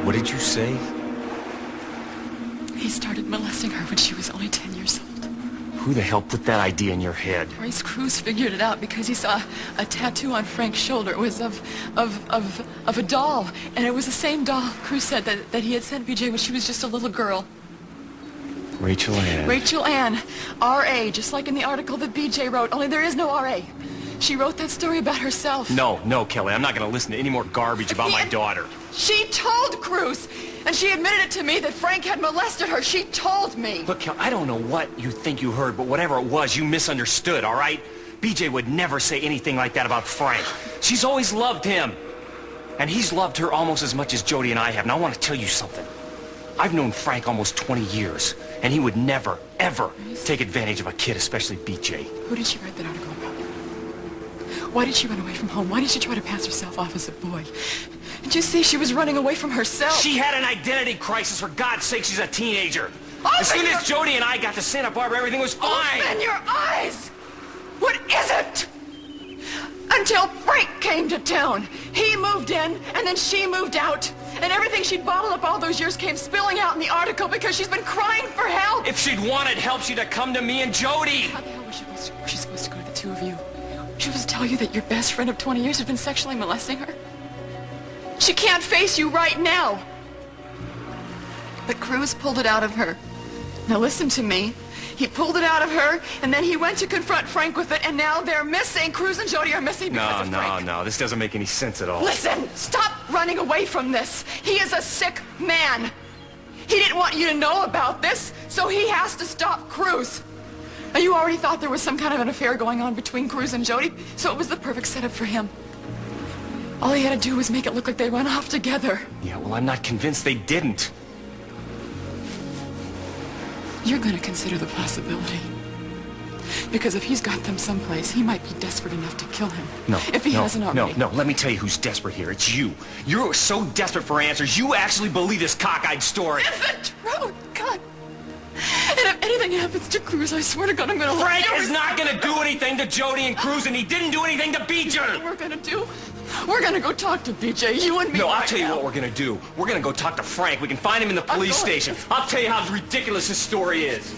What did you say? He started molesting her when she was only 10 years old. Who the hell put that idea in your head? Reese Cruz figured it out because he saw a tattoo on Frank's shoulder. It was of a doll, and it was the same doll Cruz said that he had sent BJ when she was just a little girl. Rachel Ann. Rachel Ann, R.A., just like in the article that BJ wrote, only there is no R.A. She wrote that story about herself. No, Kelly, I'm not going to listen to any more garbage about my daughter. She told Cruz, and she admitted it to me that Frank had molested her. She told me. Look, Kelly, I don't know what you think you heard, but whatever it was, you misunderstood, all right? BJ would never say anything like that about Frank. She's always loved him. And he's loved her almost as much as Jody and I have. And I want to tell you something. I've known Frank almost 20 years, and he would never, ever take advantage of a kid, especially BJ. Who did she write that article about? Why did she run away from home? Why did she try to pass herself off as a boy? Did you see she was running away from herself? She had an identity crisis. For God's sake, she's a teenager. As soon as Jody and I got to Santa Barbara, everything was fine. Open your eyes! What is it? Until Frank came to town. He moved in, and then she moved out. And everything she'd bottled up all those years came spilling out in the article because she's been crying for help. If she'd wanted help, she'd have come to me and Jody. How the hell was she supposed to go to the two of you? She was supposed to tell you that your best friend of 20 years had been sexually molesting her? She can't face you right now. But Cruz pulled it out of her. Now listen to me. He pulled it out of her, and then he went to confront Frank with it, and now they're missing. Cruz and Jody are missing because of Frank. No. This doesn't make any sense at all. Listen! Stop running away from this. He is a sick man. He didn't want you to know about this, so he has to stop Cruz. Now, you already thought there was some kind of an affair going on between Cruz and Jody, so it was the perfect setup for him. All he had to do was make it look like they went off together. Yeah, well, I'm not convinced they didn't. You're gonna consider the possibility. Because if he's got them someplace, he might be desperate enough to kill him. No, if he hasn't already. No, let me tell you who's desperate here. It's you. You're so desperate for answers, you actually believe this cockeyed story. Is it true? God. And if anything happens to Cruz, I swear to God, I'm gonna... Frank is not gonna do anything to Jody and Cruz, and he didn't do anything to BJ. You know what we're gonna do? We're gonna go talk to BJ, you and me. No, I'll right tell you now. what we're gonna do. We're gonna go talk to Frank. We can find him in the police station. I'll tell you how ridiculous his story is.